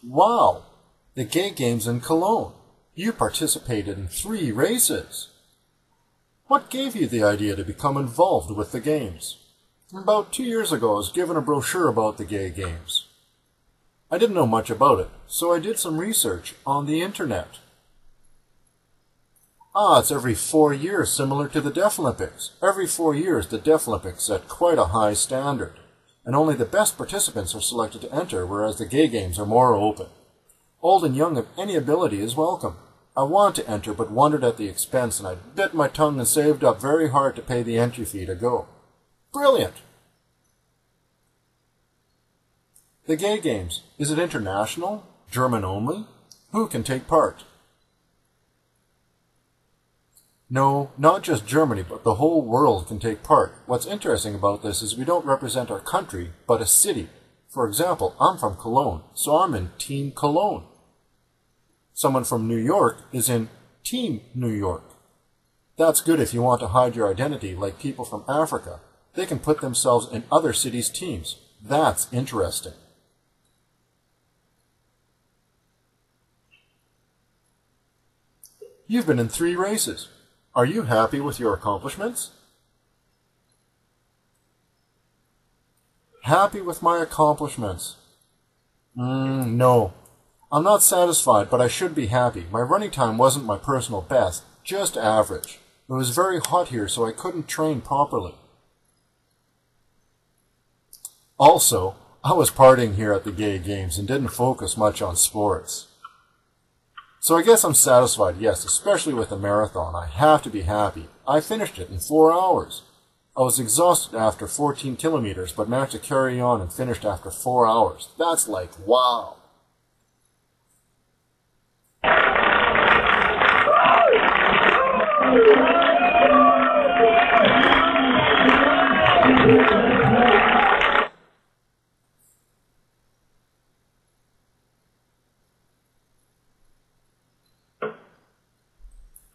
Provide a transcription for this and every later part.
Wow! The Gay Games in Cologne. You participated in 3 races. What gave you the idea to become involved with the games? About 2 years ago, I was given a brochure about the Gay Games. I didn't know much about it, so I did some research on the internet. It's every 4 years, similar to the Deaf Olympics. Every 4 years, the Deaf Olympics set quite a high standard, and only the best participants are selected to enter, whereas the Gay Games are more open. Old and young of any ability is welcome. I wanted to enter, but wondered at the expense, and I bit my tongue and saved up very hard to pay the entry fee to go. Brilliant! The Gay Games, is it international? German only? Who can take part? No, not just Germany, but the whole world can take part. What's interesting about this is we don't represent our country, but a city. For example, I'm from Cologne, so I'm in Team Cologne. Someone from New York is in Team New York. That's good if you want to hide your identity, like people from Africa. They can put themselves in other cities' teams. That's interesting. You've been in 3 races. Are you happy with your accomplishments? Happy with my accomplishments? No. I'm not satisfied, but I should be happy. My running time wasn't my personal best, just average. It was very hot here, so I couldn't train properly. Also, I was partying here at the Gay Games and didn't focus much on sports. So I guess I'm satisfied, yes, especially with the marathon. I have to be happy. I finished it in 4 hours. I was exhausted after 14 kilometers, but managed to carry on and finished after 4 hours. That's like, wow!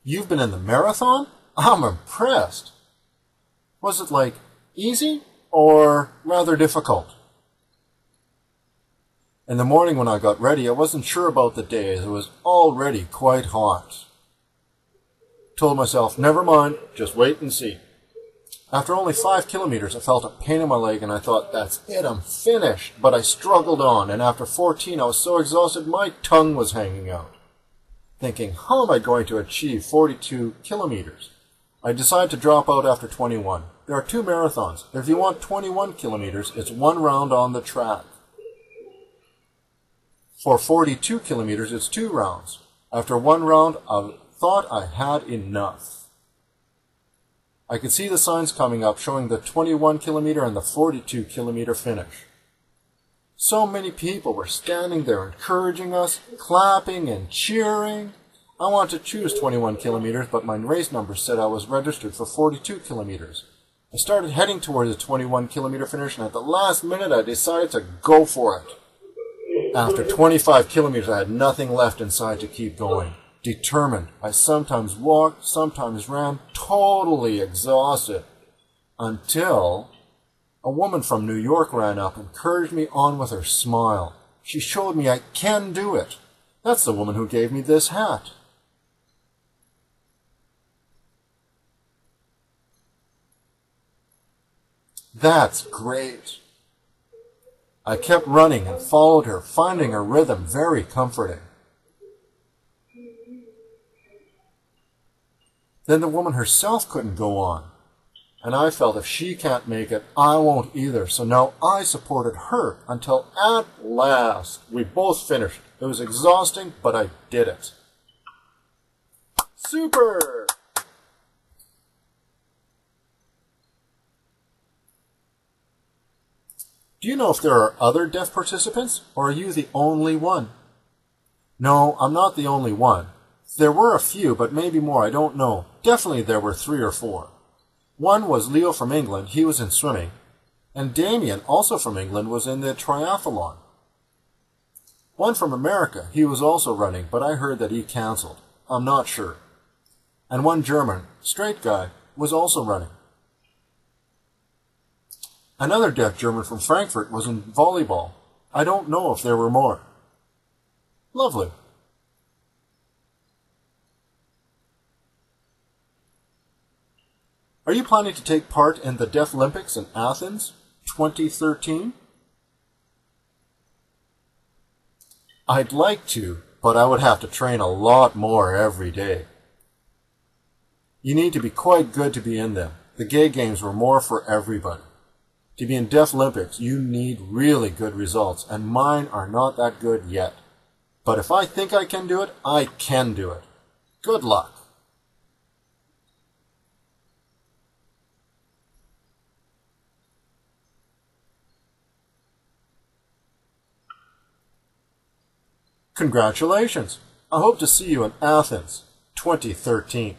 You've been in the marathon? I'm impressed. Was it like easy or rather difficult? In the morning when I got ready, I wasn't sure about the day as it was already quite hot. Told myself, never mind, just wait and see. After only 5 kilometers, I felt a pain in my leg and I thought, that's it, I'm finished. But I struggled on, and after 14, I was so exhausted my tongue was hanging out. Thinking, how am I going to achieve 42 kilometers? I decided to drop out after 21. There are 2 marathons. If you want 21 kilometers, it's 1 round on the track. For 42 kilometers, it's 2 rounds. After 1 round, I thought I had enough. I could see the signs coming up showing the 21 kilometer and the 42 kilometer finish. So many people were standing there encouraging us, clapping and cheering. I wanted to choose 21 kilometers, but my race number said I was registered for 42 kilometers. I started heading towards the 21 kilometer finish, and at the last minute I decided to go for it. After 25 kilometers, I had nothing left inside to keep going. Determined, I sometimes walked, sometimes ran, totally exhausted, until a woman from New York ran up and encouraged me on with her smile. She showed me I can do it. That's the woman who gave me this hat. That's great. I kept running and followed her, finding her rhythm very comforting. Then the woman herself couldn't go on. And I felt if she can't make it, I won't either. So now I supported her until at last we both finished. It was exhausting, but I did it. Super! Do you know if there are other deaf participants, or are you the only one? No, I'm not the only one. There were a few, but maybe more, I don't know. Definitely there were 3 or 4. One was Leo from England, he was in swimming, and Damien, also from England, was in the triathlon. One from America, he was also running, but I heard that he cancelled. I'm not sure. And one German, straight guy, was also running. Another deaf German from Frankfurt was in volleyball. I don't know if there were more. Lovely. Are you planning to take part in the Deaflympics in Athens 2013? I'd like to, but I would have to train a lot more every day. You need to be quite good to be in them. The gay games were more for everybody. To be in Deaflympics, you need really good results, and mine are not that good yet. But if I think I can do it, I can do it. Good luck. Congratulations! I hope to see you in Athens 2013.